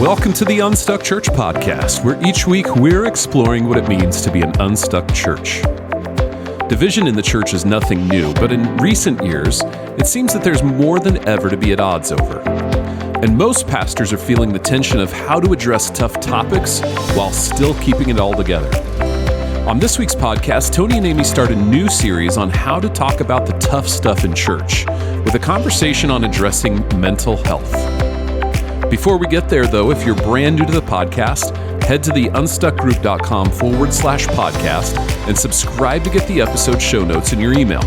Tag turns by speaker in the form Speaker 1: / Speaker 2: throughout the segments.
Speaker 1: Welcome to the Unstuck Church podcast, where each week we're exploring what it means to be an unstuck church. Division in the church is nothing new, but in recent years, it seems that there's more than ever to be at odds over. And most pastors are feeling the tension of how to address tough topics while still keeping it all together. On this week's podcast, Tony and Amy start a new series on how to talk about the tough stuff in church, with a conversation on addressing mental health. Before we get there, though, if you're brand new to the podcast, head to the unstuckgroup.com/podcast and subscribe to get the episode show notes in your email.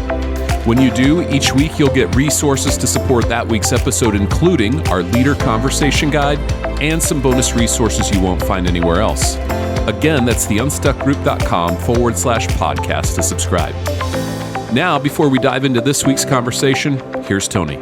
Speaker 1: When you do, each week you'll get resources to support that week's episode, including our leader conversation guide and some bonus resources you won't find anywhere else. Again, that's the unstuckgroup.com/podcast to subscribe. Now, before we dive into this week's conversation, here's Tony.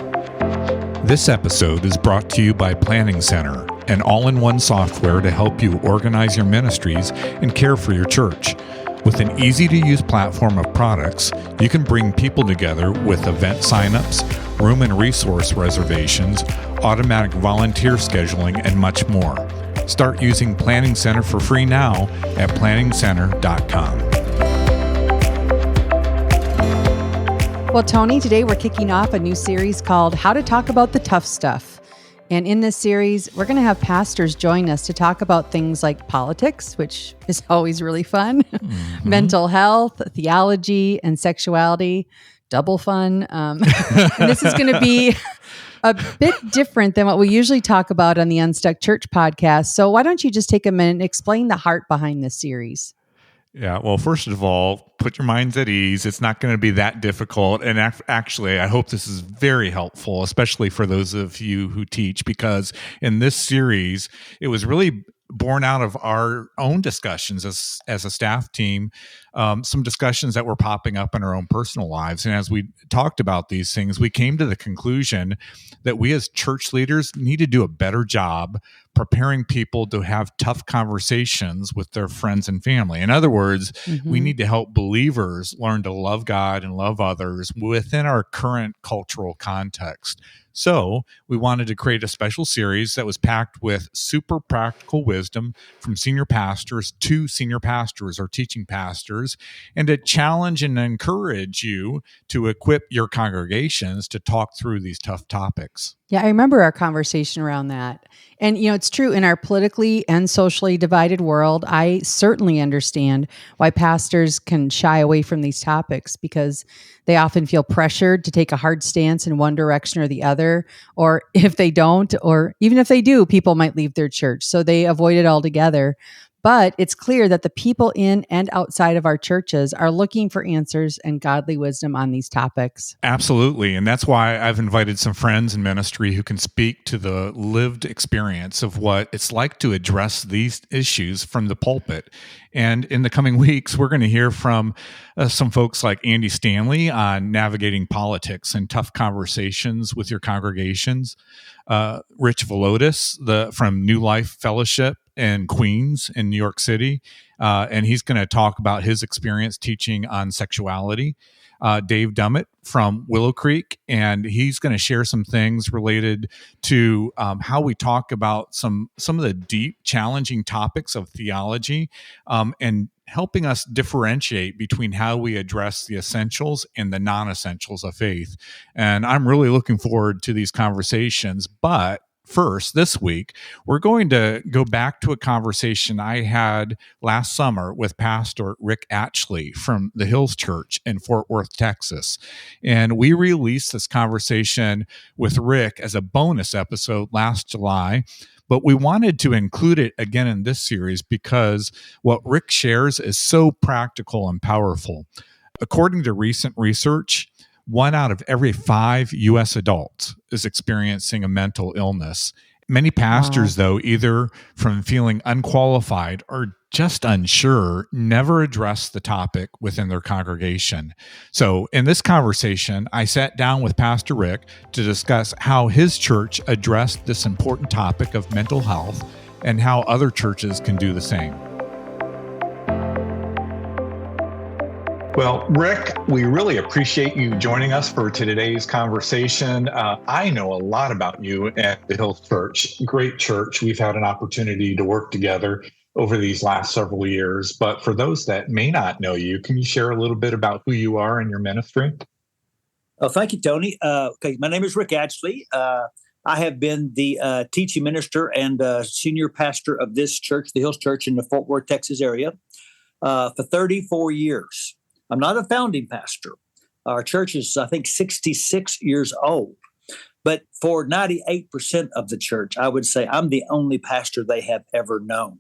Speaker 2: This episode is brought to you by Planning Center, an all-in-one software to help you organize your ministries and care for your church. With an easy-to-use platform of products, you can bring people together with event signups, room and resource reservations, automatic volunteer scheduling, and much more. Start using Planning Center for free now at planningcenter.com.
Speaker 3: Well, Tony, today we're kicking off a new series called How to Talk About the Tough Stuff. And in this series, we're going to have pastors join us to talk about things like politics, which is always really fun, mental health, theology, and sexuality, double fun. And this is going to be a bit different than what we usually talk about on the Unstuck Church podcast. So why don't you just take a minute and explain the heart behind this series?
Speaker 2: Yeah, well, first of all, put your minds at ease. It's not going to be that difficult. And actually, I hope this is very helpful, especially for those of you who teach, because in this series, it was really born out of our own discussions as a staff team, some discussions that were popping up in our own personal lives. And as we talked about these things, we came to the conclusion that we as church leaders need to do a better job preparing people to have tough conversations with their friends and family. In other words, we need to help believers learn to love God and love others within our current cultural context. So we wanted to create a special series that was packed with super practical wisdom from senior pastors to senior pastors or teaching pastors, and to challenge and encourage you to equip your congregations to talk through these tough topics.
Speaker 3: Yeah, I remember our conversation around that. And, it's true, in our politically and socially divided world, I certainly understand why pastors can shy away from these topics, because they often feel pressured to take a hard stance in one direction or the other. Or if they don't, or even if they do, people might leave their church. So they avoid it altogether. But it's clear that the people in and outside of our churches are looking for answers and godly wisdom on these topics.
Speaker 2: Absolutely. And that's why I've invited some friends in ministry who can speak to the lived experience of what it's like to address these issues from the pulpit. And in the coming weeks, we're going to hear from some folks like Andy Stanley on navigating politics and tough conversations with your congregations, Rich Velotis from New Life Fellowship in Queens in New York City, and he's going to talk about his experience teaching on sexuality. Dave Dummett from Willow Creek, and he's going to share some things related to how we talk about some of the deep, challenging topics of theology, and helping us differentiate between how we address the essentials and the non-essentials of faith. And I'm really looking forward to these conversations, but first, this week, we're going to go back to a conversation I had last summer with Pastor Rick Atchley from the Hills Church in Fort Worth, Texas. And we released this conversation with Rick as a bonus episode last July, but we wanted to include it again in this series because what Rick shares is so practical and powerful. According to recent research, 1 out of every 5 U.S. adults is experiencing a mental illness. Many pastors, though, either from feeling unqualified or just unsure, never address the topic within their congregation. So in this conversation, I sat down with Pastor Rick to discuss how his church addressed this important topic of mental health and how other churches can do the same.
Speaker 4: Well, Rick, we really appreciate you joining us for today's conversation. I know a lot about you at the Hills Church. Great church. We've had an opportunity to work together over these last several years. But for those that may not know you, can you share a little bit about who you are and your ministry?
Speaker 5: Oh, thank you, Tony. Okay, my name is Rick Atchley. I have been the teaching minister and senior pastor of this church, the Hills Church in the Fort Worth, Texas area, for 34 years. I'm not a founding pastor. Our church is, I think, 66 years old. But for 98% of the church, I would say I'm the only pastor they have ever known.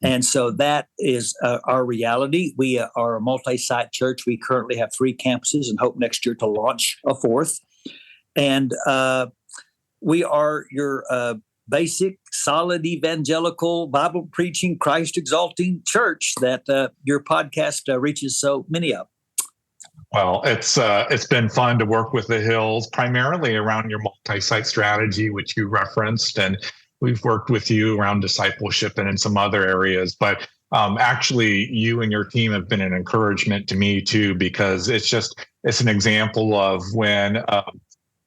Speaker 5: And so that is our reality. We are a multi-site church. We currently have 3 campuses and hope next year to launch a 4th. And we are your basic, solid, evangelical, Bible-preaching, Christ-exalting church that your podcast reaches so many of.
Speaker 4: Well, it's been fun to work with the Hills, primarily around your multi-site strategy, which you referenced, and we've worked with you around discipleship and in some other areas. But actually, you and your team have been an encouragement to me too, because it's an example of when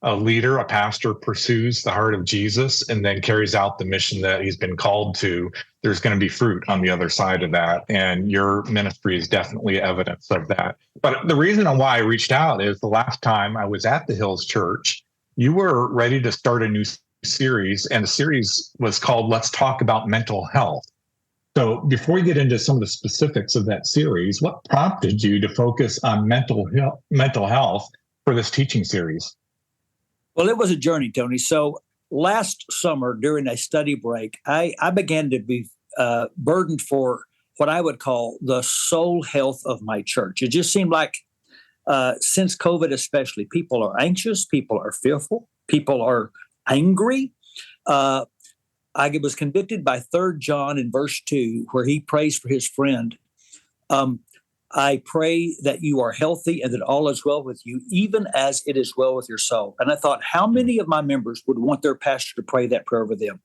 Speaker 4: a leader, a pastor, pursues the heart of Jesus and then carries out the mission that he's been called to, there's going to be fruit on the other side of that. And your ministry is definitely evidence of that. But the reason why I reached out is the last time I was at the Hills Church, you were ready to start a new series, and the series was called Let's Talk About Mental Health. So before we get into some of the specifics of that series, what prompted you to focus on mental health for this teaching series?
Speaker 5: Well, it was a journey, Tony. So last summer during a study break, I began to be burdened for what I would call the soul health of my church. It just seemed like since COVID especially, people are anxious, people are fearful, people are angry. I was convicted by 3 John in verse 2, where he prays for his friend. I pray that you are healthy and that all is well with you, even as it is well with your soul. And I thought, how many of my members would want their pastor to pray that prayer over them?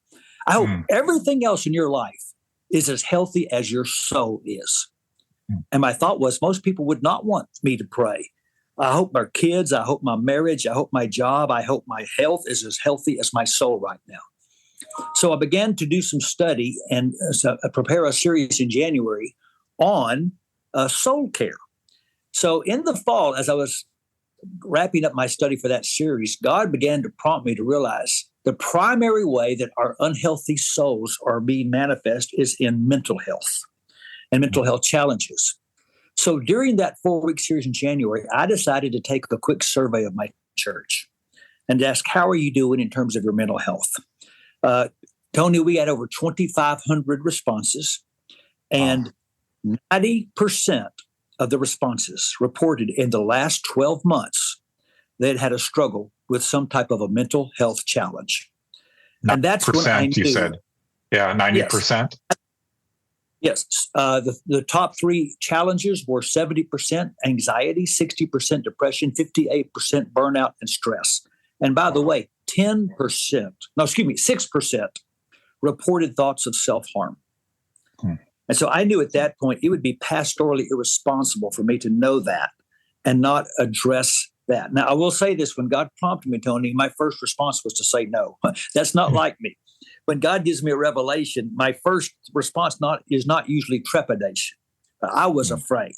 Speaker 5: I hope everything else in your life is as healthy as your soul is. And my thought was, most people would not want me to pray. I hope my kids, I hope my marriage, I hope my job, I hope my health is as healthy as my soul right now. So I began to do some study and prepare a series in January on soul care. So in the fall, as I was wrapping up my study for that series, God began to prompt me to realize the primary way that our unhealthy souls are being manifest is in mental health and mental health challenges. So during that 4-week series in January, I decided to take a quick survey of my church and ask, how are you doing in terms of your mental health? Tony, we had over 2,500 responses, and 90% of the responses reported in the last 12 months they'd had a struggle with some type of a mental health challenge. And that's when I knew.
Speaker 4: You said, yeah, 90%?
Speaker 5: Yes. The top 3 challenges were 70% anxiety, 60% depression, 58% burnout and stress. And by the way, 6% reported thoughts of self-harm. And so I knew at that point it would be pastorally irresponsible for me to know that and not address that. Now, I will say this, when God prompted me, Tony, my first response was to say no. That's not like me. When God gives me a revelation, my first response is not usually trepidation. I was afraid.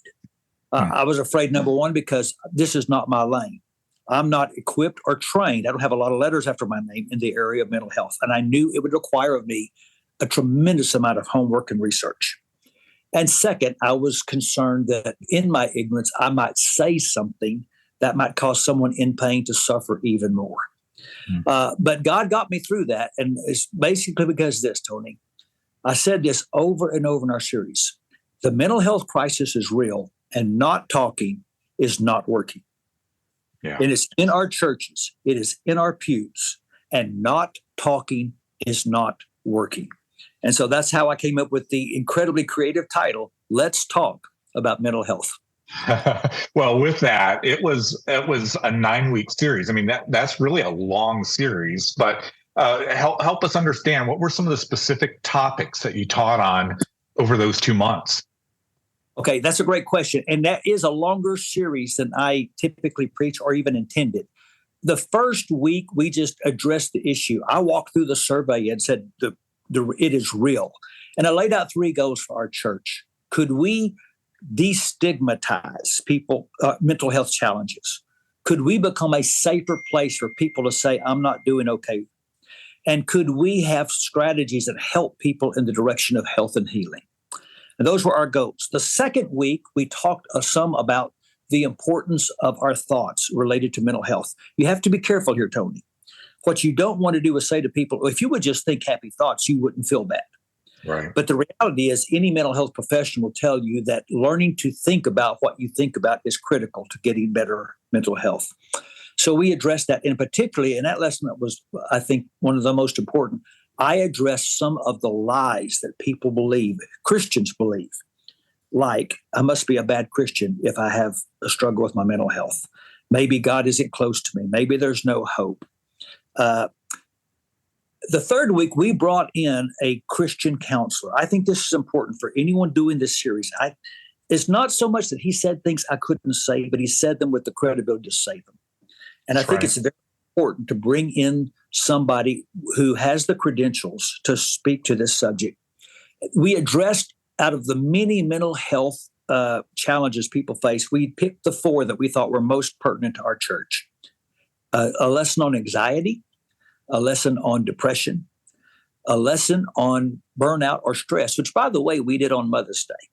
Speaker 5: I was afraid, number one, because this is not my lane. I'm not equipped or trained. I don't have a lot of letters after my name in the area of mental health. And I knew it would require of me a tremendous amount of homework and research. And second, I was concerned that in my ignorance, I might say something that might cause someone in pain to suffer even more. But God got me through that. And it's basically because of this, Tony. I said this over and over in our series. The mental health crisis is real, and not talking is not working.
Speaker 4: Yeah.
Speaker 5: It is in our churches. It is in our pews. And not talking is not working. And so that's how I came up with the incredibly creative title, Let's Talk About Mental Health.
Speaker 4: Well, with that, it was a 9-week series. I mean, that's really a long series, but help us understand, what were some of the specific topics that you taught on over those 2 months?
Speaker 5: Okay, that's a great question. And that is a longer series than I typically preach or even intended. The first week, we just addressed the issue. I walked through the survey and said, it is real. And I laid out 3 goals for our church. Could we destigmatize people, mental health challenges? Could we become a safer place for people to say, I'm not doing okay? And could we have strategies that help people in the direction of health and healing? And those were our goals. The second week, we talked some about the importance of our thoughts related to mental health. You have to be careful here, Tony. What you don't want to do is say to people, if you would just think happy thoughts, you wouldn't feel bad.
Speaker 4: Right.
Speaker 5: But the reality is any mental health professional will tell you that learning to think about what you think about is critical to getting better mental health. So we addressed that, and particularly in that lesson that was, I think, one of the most important. I addressed some of the lies that people believe, Christians believe, like I must be a bad Christian if I have a struggle with my mental health. Maybe God isn't close to me. Maybe there's no hope. The third week, we brought in a Christian counselor. I think this is important for anyone doing this series. It's not so much that he said things I couldn't say, but he said them with the credibility to say them. And I think it's very important to bring in somebody who has the credentials to speak to this subject. We addressed, out of the many mental health challenges people face, we picked the 4 that we thought were most pertinent to our church. A lesson on anxiety, a lesson on depression, a lesson on burnout or stress, which, by the way, we did on Mother's Day.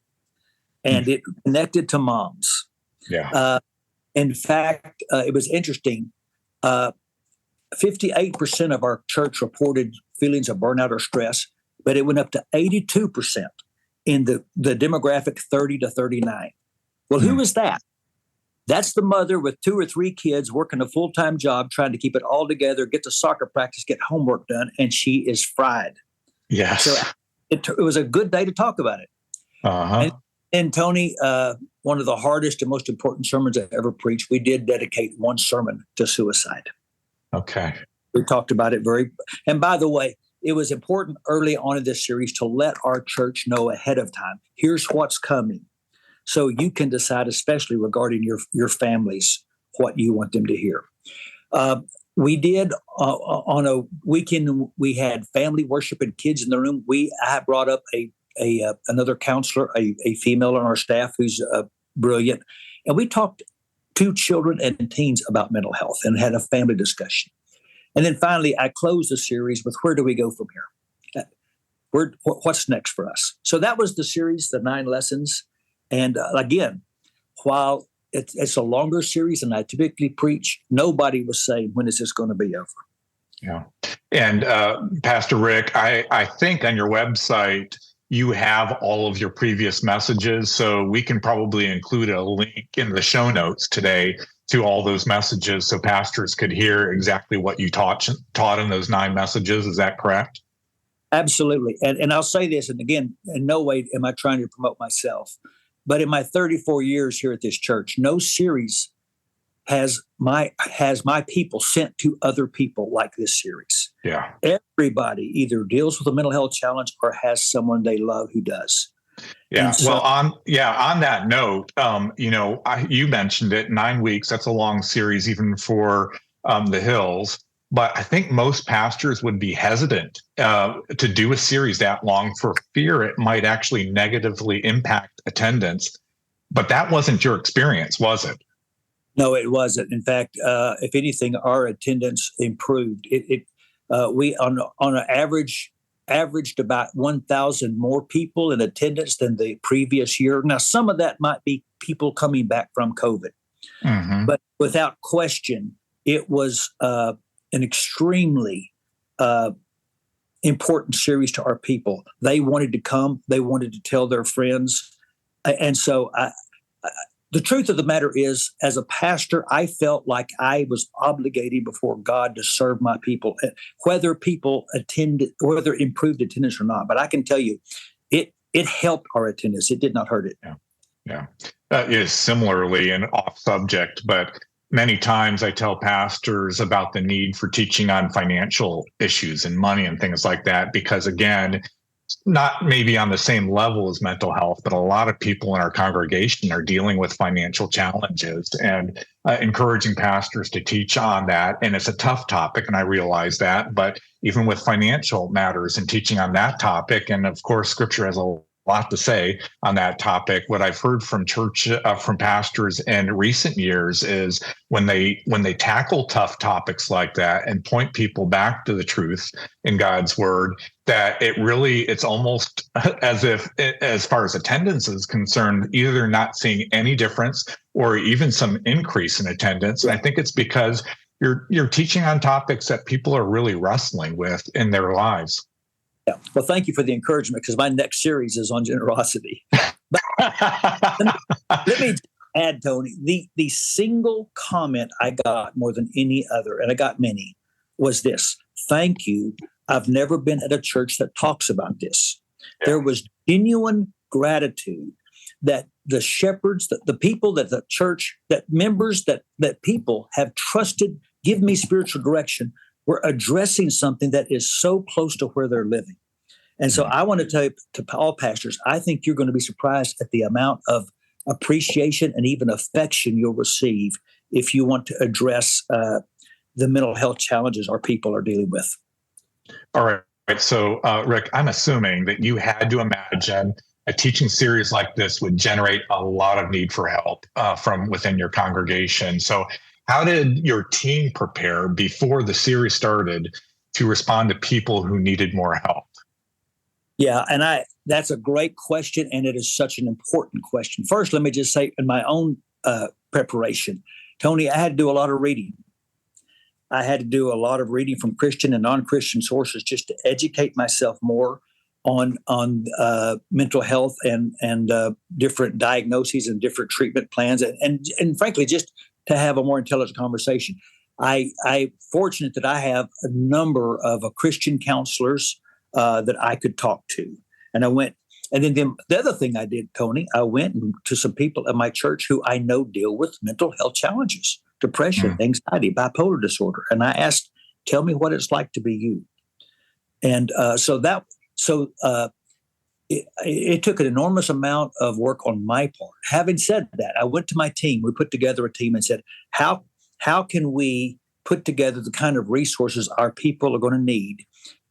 Speaker 5: And it connected to moms.
Speaker 4: Yeah.
Speaker 5: In fact, it was interesting. 58% of our church reported feelings of burnout or stress, but it went up to 82% in the demographic 30 to 39. Well, who is that? That's the mother with 2 or 3 kids working a full-time job, trying to keep it all together, get to soccer practice, get homework done, and she is fried.
Speaker 4: Yes.
Speaker 5: So it was a good day to talk about it.
Speaker 4: Uh-huh.
Speaker 5: And Tony, one of the hardest and most important sermons I ever preached, we did dedicate one sermon to suicide.
Speaker 4: Okay.
Speaker 5: We talked about it and by the way, it was important early on in this series to let our church know ahead of time, here's what's coming. So you can decide, especially regarding your families, what you want them to hear. We did on a weekend, we had family worship and kids in the room. I brought up another counselor, a female on our staff who's brilliant. And we talked to children and teens about mental health and had a family discussion. And then finally, I closed the series with where do we go from here? What's next for us? So that was the series, the 9 lessons. And again, while it's a longer series than I typically preach, nobody was saying, when is this going to be over?
Speaker 4: Yeah. And Pastor Rick, I think on your website, you have all of your previous messages. So we can probably include a link in the show notes today to all those messages so pastors could hear exactly what you taught in those 9 messages. Is that correct?
Speaker 5: Absolutely. And I'll say this, and again, in no way am I trying to promote myself, but in my 34 years here at this church, no series has my people sent to other people like this series.
Speaker 4: Yeah.
Speaker 5: Everybody either deals with a mental health challenge or has someone they love who does.
Speaker 4: Yeah. Well, on that note, you mentioned it, 9 weeks. That's a long series, even for the Hills. But I think most pastors would be hesitant to do a series that long for fear it might actually negatively impact attendance. But that wasn't your experience, was it?
Speaker 5: No, it wasn't. In fact, if anything, our attendance improved. We on an averaged about 1,000 more people in attendance than the previous year. Now, some of that might be people coming back from COVID, but without question, it was an extremely important series to our people. They wanted to come. They wanted to tell their friends. And so the truth of the matter is, as a pastor, I felt like I was obligated before God to serve my people, whether people attended, whether it improved attendance or not. But I can tell you, it helped our attendance. It did not hurt it.
Speaker 4: Yeah. That is similarly an off subject, but many times I tell pastors about the need for teaching on financial issues and money and things like that, because again, not maybe on the same level as mental health, but a lot of people in our congregation are dealing with financial challenges, and encouraging pastors to teach on that. And it's a tough topic, and I realize that, but even with financial matters and teaching on that topic, and of course, Scripture has a lot to say on that topic. What I've heard from from pastors in recent years is when they tackle tough topics like that and point people back to the truth in God's word, that it's almost as if, as far as attendance is concerned, either they're not seeing any difference or even some increase in attendance. And I think it's because you're teaching on topics that people are really wrestling with in their lives.
Speaker 5: Yeah. Well, thank you for the encouragement, because my next series is on generosity. But let me add, Tony, the single comment I got more than any other, and I got many, was this: thank you. I've never been at a church that talks about this. Yeah. There was genuine gratitude that the shepherds, that the people, that the church, that members, that people have trusted, give me spiritual direction. We're addressing something that is so close to where they're living. And so I want to tell you, to all pastors, I think you're going to be surprised at the amount of appreciation and even affection you'll receive if you want to address the mental health challenges our people are dealing with.
Speaker 4: All right. So, Rick, I'm assuming that you had to imagine a teaching series like this would generate a lot of need for help from within your congregation. So how did your team prepare before the series started to respond to people who needed more help?
Speaker 5: Yeah, and that's a great question, and it is such an important question. First, let me just say, in my own preparation, Tony, I had to do a lot of reading. I had to do a lot of reading from Christian and non-Christian sources just to educate myself more on mental health and different diagnoses and different treatment plans, and frankly, just to have a more intelligent conversation. I'm fortunate that I have a number of Christian counselors that I could talk to. And I went, and then the other thing I did, Tony, I went to some people at my church who I know deal with mental health challenges, depression, anxiety, bipolar disorder. And I asked, tell me what it's like to be you. And it took an enormous amount of work on my part. Having said that, I went to my team. We put together a team and said, how can we put together the kind of resources our people are going to need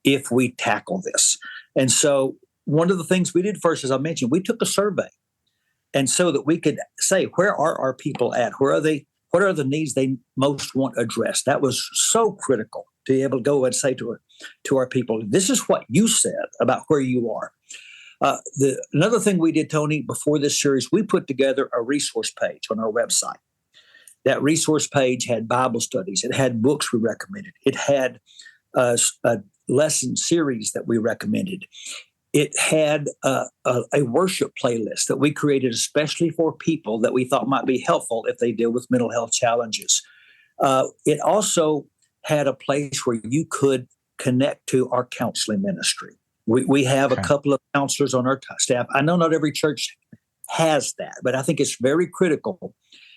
Speaker 5: if we tackle this? And so one of the things we did first, as I mentioned, we took a survey. And so that we could say, where are our people at? Where are they? What are the needs they most want addressed? That was so critical to be able to go and say to our people, this is what you said about where you are. Another thing we did, Tony, before this series, we put together a resource page on our website. That resource page had Bible studies. It had books we recommended. It had a lesson series that we recommended. It had a worship playlist that we created especially for people that we thought might be helpful if they deal with mental health challenges. It also had a place where you could connect to our counseling ministry. We have a couple of counselors on our staff. I know not every church has that, but I think it's very critical.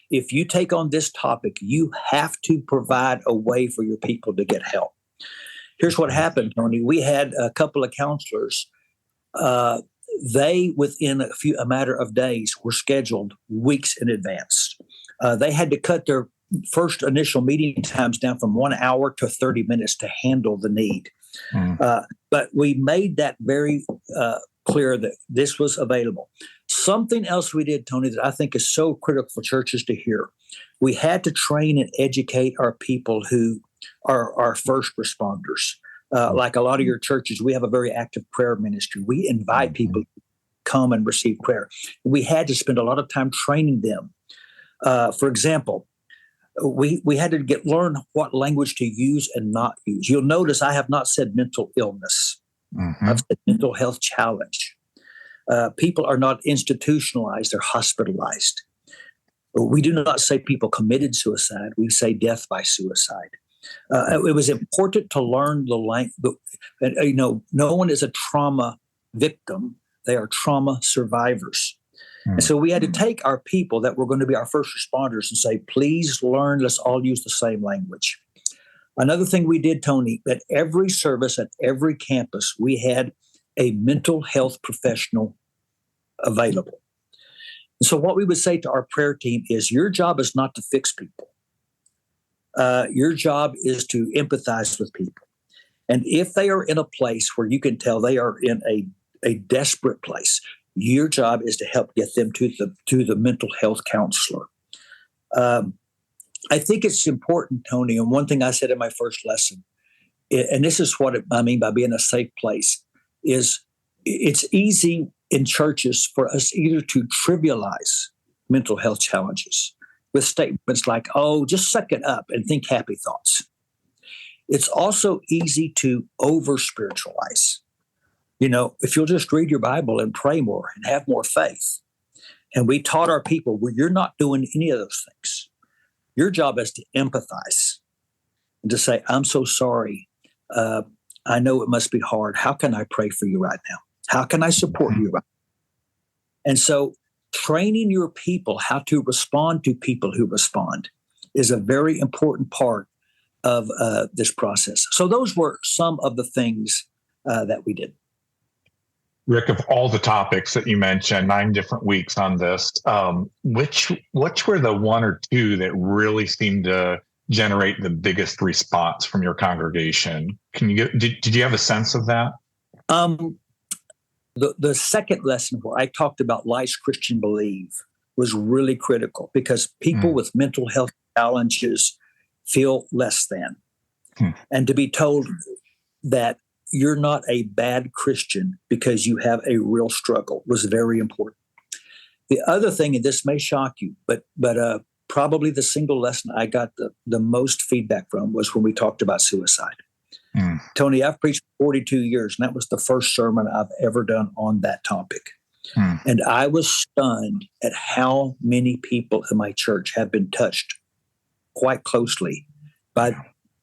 Speaker 5: If you take on this topic, you have to provide a way for your people to get help. Here's what happened, Tony. We had a couple of counselors. They, within a matter of days, were scheduled weeks in advance. They had to cut their first initial meeting times down from 1 hour to 30 minutes to handle the need. But we made that very clear that this was available. Something else we did, Tony, that I think is so critical for churches to hear. We had to train and educate our people who are our first responders. Like a lot of your churches, we have a very active prayer ministry. We invite people to come and receive prayer. We had to spend a lot of time training them. For example, we had to learn what language to use and not use. You'll notice I have not said mental illness. I've said mental health challenge. People are not institutionalized, they're hospitalized. We do not say people committed suicide. We say death by suicide. It was important to learn the language. No one is a trauma victim. They are trauma survivors. And so we had to take our people that were going to be our first responders and say, please learn, let's all use the same language. Another thing we did, Tony, at every service, at every campus, we had a mental health professional available. And so what we would say to our prayer team is your job is not to fix people. Your job is to empathize with people. And if they are in a place where you can tell they are in a desperate place, your job is to help get them to the mental health counselor. I think it's important, Tony, and one thing I said in my first lesson, and this is what I mean by being a safe place, is it's easy in churches for us either to trivialize mental health challenges with statements like, oh, just suck it up and think happy thoughts. It's also easy to over-spiritualize. If you'll just read your Bible and pray more and have more faith. And we taught our people, well, you're not doing any of those things. Your job is to empathize and to say, I'm so sorry. I know it must be hard. How can I pray for you right now? How can I support you right now? And so training your people how to respond to people who respond is a very important part of this process. So those were some of the things that we did.
Speaker 4: Rick, of all the topics that you mentioned, 9 different weeks on this, which were the one or two that really seemed to generate the biggest response from your congregation? Did you have a sense of that?
Speaker 5: The second lesson where I talked about lies Christian believe was really critical because people with mental health challenges feel less than. And to be told that you're not a bad Christian because you have a real struggle was very important. The other thing, and this may shock you, but probably the single lesson I got the most feedback from was when we talked about suicide. Tony, I've preached 42 years, and that was the first sermon I've ever done on that topic. And I was stunned at how many people in my church have been touched quite closely by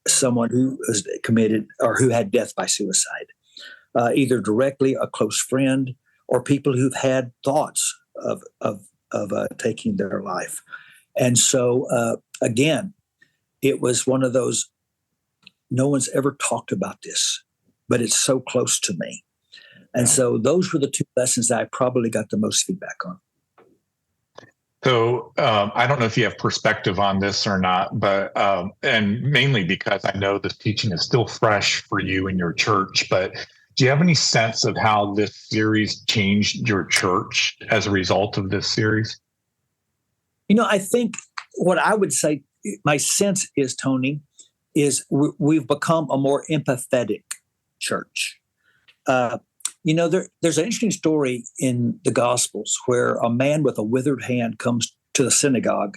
Speaker 5: someone who was committed or who had death by suicide, either directly a close friend or people who've had thoughts of taking their life. And so, again, it was one of those, no one's ever talked about this, but it's so close to me. And so those were the 2 lessons that I probably got the most feedback on.
Speaker 4: So I don't know if you have perspective on this or not, but and mainly because I know this teaching is still fresh for you and your church, but do you have any sense of how this series changed your church as a result of this series?
Speaker 5: I think what I would say, my sense is, Tony, is we've become a more empathetic church. There's an interesting story in the Gospels where a man with a withered hand comes to the synagogue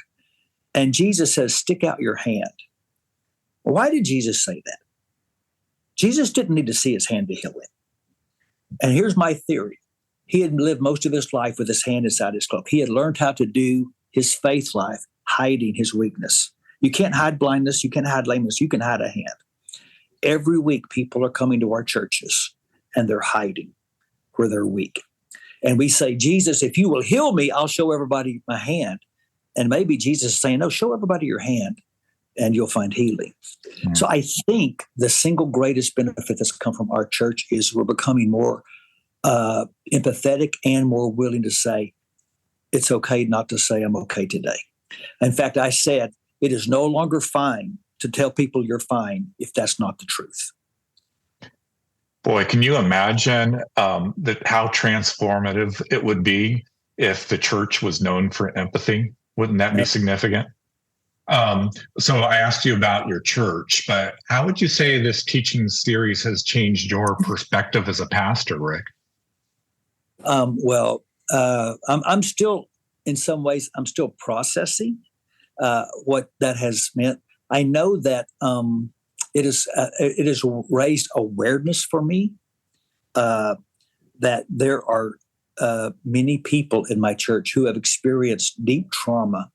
Speaker 5: and Jesus says, stick out your hand. Why did Jesus say that? Jesus didn't need to see his hand to heal him. And here's my theory. He had lived most of his life with his hand inside his cloak. He had learned how to do his faith life, hiding his weakness. You can't hide blindness. You can't hide lameness. You can hide a hand. Every week, people are coming to our churches and they're hiding where they're weak. And we say, Jesus, if you will heal me, I'll show everybody my hand. And maybe Jesus is saying, no, show everybody your hand and you'll find healing. So I think the single greatest benefit that's come from our church is we're becoming more empathetic and more willing to say, it's okay not to say I'm okay today. In fact, I said, it is no longer fine to tell people you're fine if that's not the truth.
Speaker 4: Boy, can you imagine that how transformative it would be if the church was known for empathy? Wouldn't that be significant? So I asked you about your church, but how would you say this teaching series has changed your perspective as a pastor, Rick?
Speaker 5: I'm still, in some ways, I'm still processing what that has meant. I know that it has raised awareness for me that there are many people in my church who have experienced deep trauma,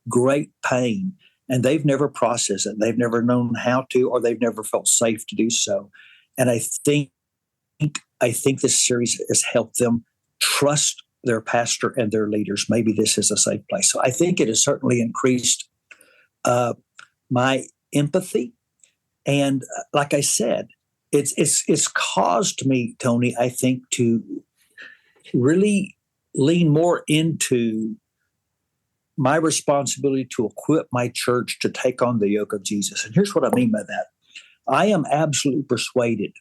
Speaker 5: great pain, and they've never processed it. They've never known how to, or they've never felt safe to do so. And I think this series has helped them trust their pastor and their leaders. Maybe this is a safe place. So I think it has certainly increased my empathy. And like I said, it's caused me, Tony, I think, to really lean more into my responsibility to equip my church to take on the yoke of Jesus. And here's what I mean by that. I am absolutely persuaded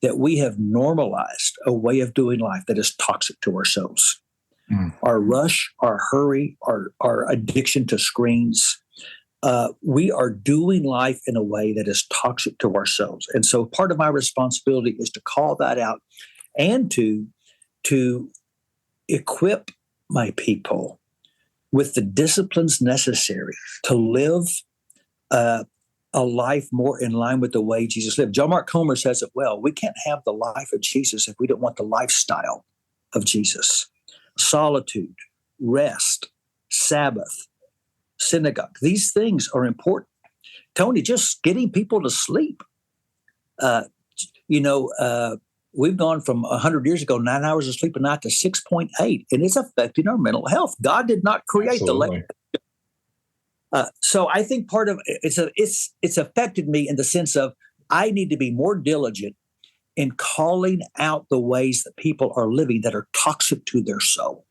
Speaker 5: that we have normalized a way of doing life that is toxic to our souls. Our rush, our hurry, our addiction to screens. We are doing life in a way that is toxic to ourselves. And so part of my responsibility is to call that out and to equip my people with the disciplines necessary to live a life more in line with the way Jesus lived. John Mark Comer says it well. We can't have the life of Jesus if we don't want the lifestyle of Jesus. Solitude, rest, Sabbath, synagogue. These things are important. Tony, just getting people to sleep. We've gone from 100 years ago, 9 hours of sleep a night to 6.8, and it's affecting our mental health. God did not create
Speaker 4: Absolutely.
Speaker 5: So I think part of it's affected me in the sense of I need to be more diligent in calling out the ways that people are living that are toxic to their soul.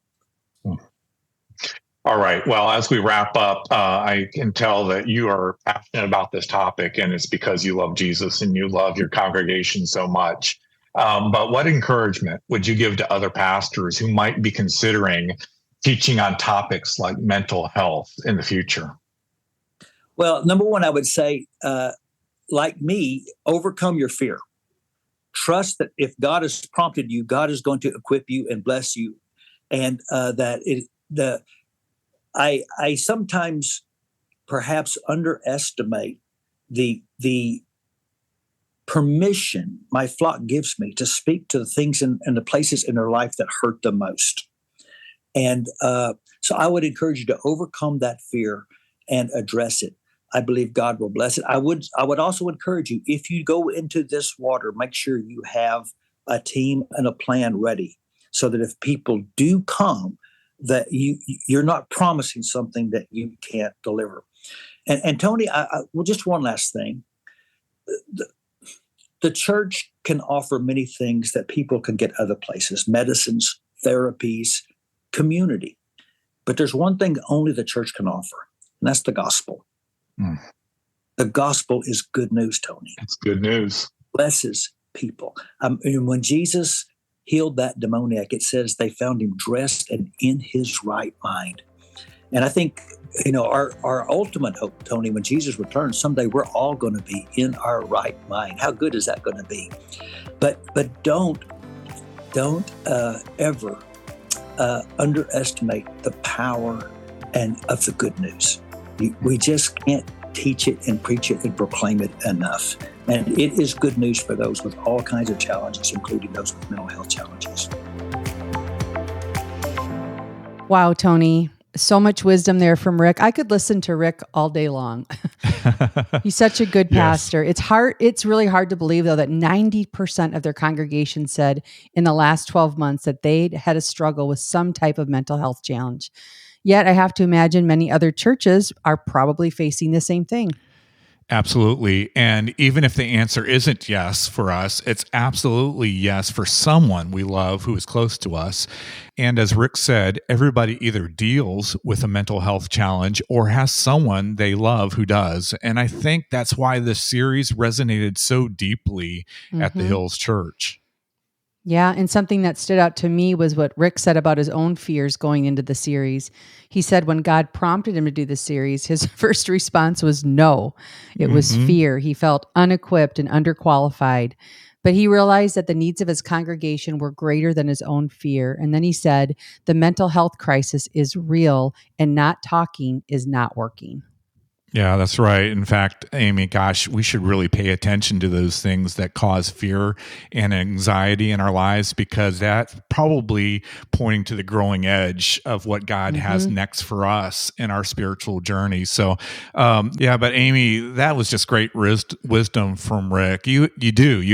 Speaker 4: All right. Well, as we wrap up, I can tell that you are passionate about this topic, and it's because you love Jesus and you love your congregation so much. But what encouragement would you give to other pastors who might be considering teaching on topics like mental health in the future?
Speaker 5: Well, number one, I would say, like me, overcome your fear. Trust that if God has prompted you, God is going to equip you and bless you. And I sometimes perhaps underestimate the permission my flock gives me to speak to the things and the places in their life that hurt the most. And so I would encourage you to overcome that fear and address it. I believe God will bless it. I would also encourage you, if you go into this water, make sure you have a team and a plan ready so that if people do come, that you're not promising something that you can't deliver. And Tony, well, just one last thing. The church can offer many things that people can get other places, medicines, therapies, community. But there's one thing only the church can offer, and that's the gospel. The gospel is good news, Tony.
Speaker 4: It's good news.
Speaker 5: Blesses people. And when Jesus healed that demoniac, it says they found him dressed and in his right mind. And I think, our ultimate hope, Tony, when Jesus returns, someday we're all going to be in our right mind. How good is that going to be? But don't ever underestimate the power of the good news. We just can't teach it and preach it and proclaim it enough. And it is good news for those with all kinds of challenges, including those with mental health challenges.
Speaker 3: Wow, Tony. So much wisdom there from Rick. I could listen to Rick all day long. He's such a good pastor. Yes. It's really hard to believe, though, that 90% of their congregation said in the last 12 months that they'd had a struggle with some type of mental health challenge. Yet I have to imagine many other churches are probably facing the same thing.
Speaker 2: Absolutely. And even if the answer isn't yes for us, it's absolutely yes for someone we love who is close to us. And as Rick said, everybody either deals with a mental health challenge or has someone they love who does. And I think that's why this series resonated so deeply at the Hills Church.
Speaker 3: Yeah, and something that stood out to me was what Rick said about his own fears going into the series. He said when God prompted him to do the series, his first response was no. It was fear. He felt unequipped and underqualified. But he realized that the needs of his congregation were greater than his own fear. And then he said, the mental health crisis is real and not talking is not working.
Speaker 2: Yeah, that's right. In fact, Amy, gosh, we should really pay attention to those things that cause fear and anxiety in our lives, because that's probably pointing to the growing edge of what God has next for us in our spiritual journey. So, but Amy, that was just great wisdom from Rick. You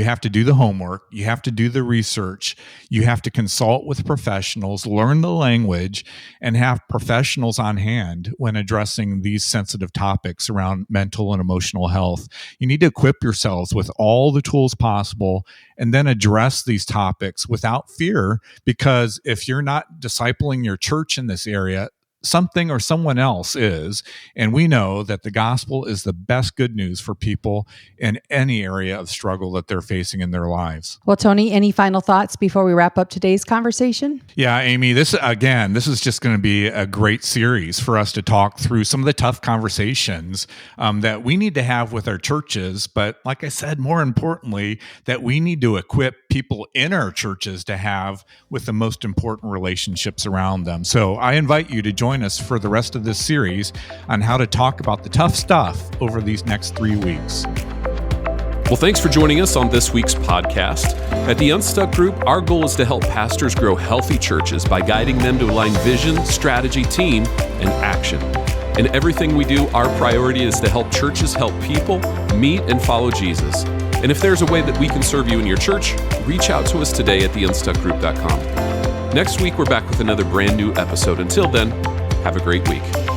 Speaker 2: have to do the homework. You have to do the research. You have to consult with professionals, learn the language, and have professionals on hand when addressing these sensitive topics topics around mental and emotional health. You need to equip yourselves with all the tools possible and then address these topics without fear, because if you're not discipling your church in this area, something or someone else is. And we know that the gospel is the best good news for people in any area of struggle that they're facing in their lives.
Speaker 3: Well, Tony, any final thoughts before we wrap up today's conversation?
Speaker 2: Yeah, Amy, this is just going to be a great series for us to talk through some of the tough conversations that we need to have with our churches. But like I said, more importantly, that we need to equip people in our churches to have with the most important relationships around them. So I invite you to join us for the rest of this series on how to talk about the tough stuff over these next 3 weeks.
Speaker 1: Well, thanks for joining us on this week's podcast. At the Unstuck Group, our goal is to help pastors grow healthy churches by guiding them to align vision, strategy, team, and action. In everything we do, our priority is to help churches help people meet and follow Jesus. And if there's a way that we can serve you in your church, reach out to us today at theunstuckgroup.com. Next week, we're back with another brand new episode. Until then, have a great week.